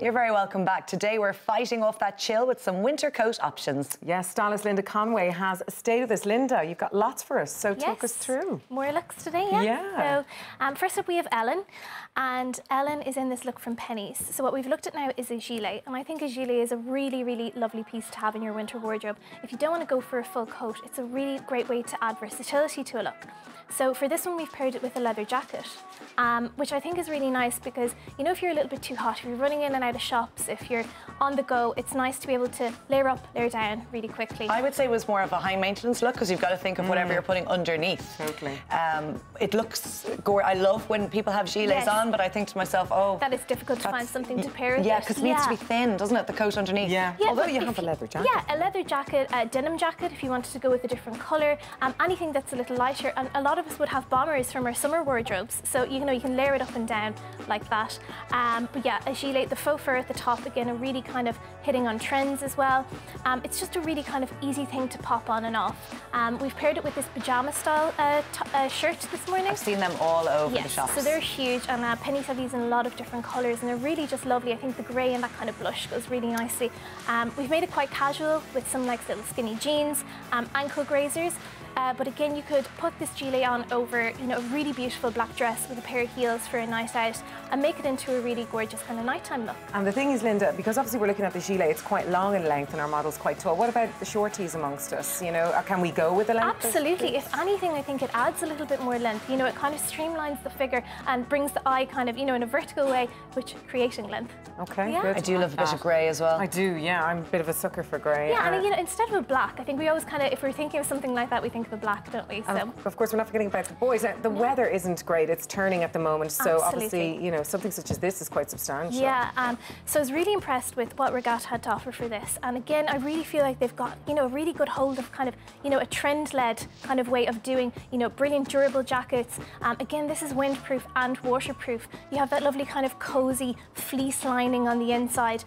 You're very welcome back. Today we're fighting off that chill with some winter coat options. Yes, Stylist Linda Conway has stayed with us. Linda, you've got lots for us, so talk us through. More looks today, yeah. So first up we have Ellen, and Ellen is in this look from Pennies. So what we've looked at now is a gilet, and I think a gilet is a really, really lovely piece to have in your winter wardrobe. If you don't want to go for a full coat, it's a really great way to add versatility to a look. So for this one, we've paired it with a leather jacket, which I think is really nice because, you know, if you're a little bit too hot, if you're running in and out of shops, if you're on the go, it's nice to be able to layer up, layer down really quickly. I would say it was more of a high maintenance look because you've got to think of whatever you're putting underneath. Totally. It looks gorgeous. I love when people have gilets on, but I think to myself, oh, that it's difficult to find something to pair with. Yeah, because it needs to be thin, doesn't it? The coat underneath. Yeah. Although you have a leather jacket. Yeah, a leather jacket, a denim jacket if you wanted to go with a different colour, anything that's a little lighter. And a lot of us would have bombers from our summer wardrobes, so you know you can layer it up and down like that. But yeah, a gilet, the faux fur at the top, again, a really kind of hitting on trends as well. It's just a really kind of easy thing to pop on and off. We've paired it with this pyjama style shirt this morning. I've seen them all over the shops. So they're huge, and Pennies have these in a lot of different colours, and they're really just lovely. I think the grey and that kind of blush goes really nicely. We've made it quite casual with some like little skinny jeans, ankle grazers. But again, you could put this gilet on over, you know, a really beautiful black dress with a pair of heels for a night out and make it into a really gorgeous kind of nighttime look. And the thing is, Linda, because obviously we're looking at the gilet, it's quite long in length and our model's quite tall. What about the shorties amongst us? You know, can we go with the length? Absolutely. If anything, I think it adds a little bit more length. You know, it kind of streamlines the figure and brings the eye kind of, you know, in a vertical way, which creating length. Okay, good. I do love a bit of grey as well. I do, yeah. I'm a bit of a sucker for grey. Yeah, and you know, instead of a black, I think we always kind of, if we're thinking of something like that, we think of a black, don't we? So. Of course, we're not forgetting about the boys. The weather isn't great. It's turning at the moment, so obviously, you know, something such as this is quite substantial. Yeah, so I was really impressed with what Regatta had to offer for this. And again, I really feel like they've got, you know, a really good hold of kind of, you know, a trend-led kind of way of doing, you know, brilliant durable jackets. Again, this is windproof and waterproof. You have that lovely kind of cozy fleece lining on the inside,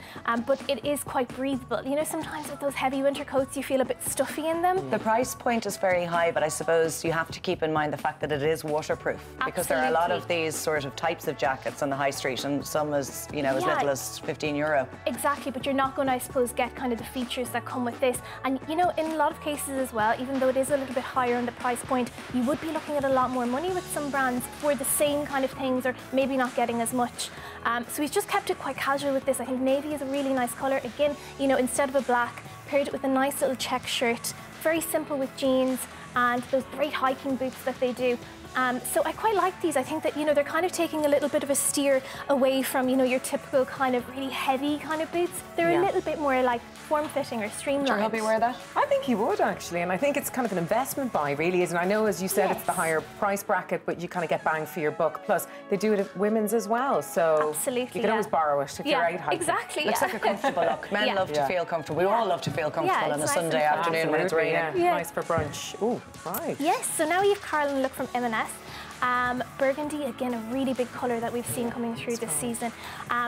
but it is quite breathable. You know, sometimes with those heavy winter coats, you feel a bit stuffy in them. The price point is very high, but I suppose you have to keep in mind the fact that it is waterproof. Because there are a lot of these sort of types of jackets on the high street, and some as, you know, as little as €15. Exactly, but you're not going to, I suppose, get kind of the features that come with this. And, you know, in a lot of cases as well, even though it is a little bit higher on the price point, you would be looking at a lot more money with some brands for the same kind of things, or maybe not getting as much. So we've just kept it quite casual with this. I think navy is a really nice colour. Again, you know, instead of a black, paired it with a nice little check shirt. Very simple with jeans and those great hiking boots that they do. So I quite like these. I think that, you know, they're kind of taking a little bit of a steer away from, you know, your typical kind of really heavy kind of boots. They're a little bit more like form-fitting or streamlined. Would your hubby wear that? I think he would, actually, and I think it's kind of an investment buy, really, isn't it? I know, as you said, it's the higher price bracket, but you kind of get bang for your buck. Plus, they do it at women's as well, so you can always borrow it if you're out hiking. Exactly. Looks like a comfortable look. Men love to feel comfortable. We all love to feel comfortable on a Sunday afternoon when it's raining. Nice for brunch. Ooh, right. Yes, so now we have Carolyn look from M&S. Burgundy, again, a really big colour that we've seen coming through this season.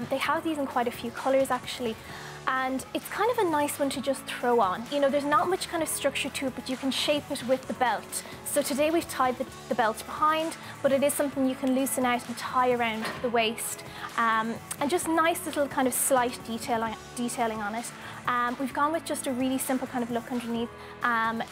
They have these in quite a few colours, actually. And it's kind of a nice one to just throw on. You know, there's not much kind of structure to it, but you can shape it with the belt. So today we've tied the belt behind, but it is something you can loosen out and tie around the waist. And just nice little kind of slight detailing on it. We've gone with just a really simple kind of look underneath.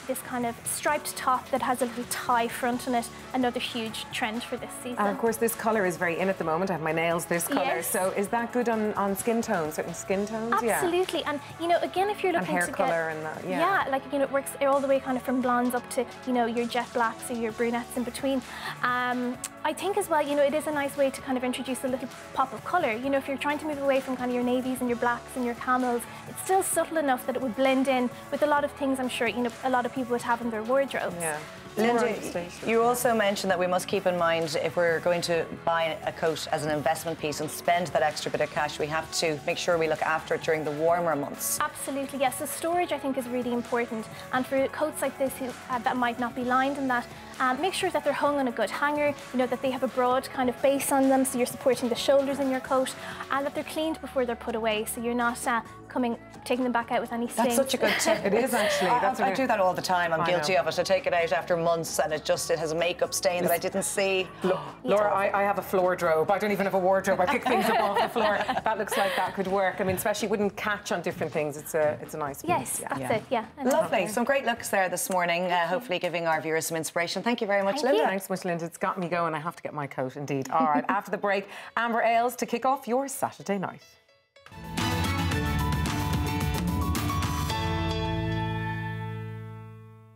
This kind of striped top that has a little tie front on it. Another huge trend for this season. And of course, this colour is very in at the moment. I have my nails this colour. So is that good on skin tones, certain skin tones? Absolutely. And, you know, again, if you're looking hair to colour and that, like, you know, it works all the way kind of from blondes up to, you know, your jet blacks or your brunettes in between. I think as well, you know, it is a nice way to kind of introduce a little pop of colour. You know, if you're trying to move away from kind of your navies and your blacks and your camels, it's still subtle enough that it would blend in with a lot of things I'm sure, you know, a lot of people would have in their wardrobes. Yeah. Linda, you also mentioned that we must keep in mind if we're going to buy a coat as an investment piece and spend that extra bit of cash, we have to make sure we look after it during the warmer months. Absolutely, yes. So storage, I think, is really important. And for coats like this that might not be lined and that, Make sure that they're hung on a good hanger, you know, that they have a broad kind of base on them, so you're supporting the shoulders in your coat, and that they're cleaned before they're put away, so you're not taking them back out with any stains. That's such a good tip. It is actually. I do that all the time. I'm guilty of it. I take it out after months and it has a makeup stain that I didn't see. Laura, I have a wardrobe. I don't even have a wardrobe. I pick things up off the floor. That looks like that could work. I mean, especially it wouldn't catch on different things. It's a nice piece. Yes, that's it. Yeah. Lovely. Some great looks there this morning. Hopefully giving our viewers some inspiration. Thank you very much, Linda. Thanks so much, Linda. It's got me going. I have to get my coat, indeed. All right, after the break, Amber Ales to kick off your Saturday night.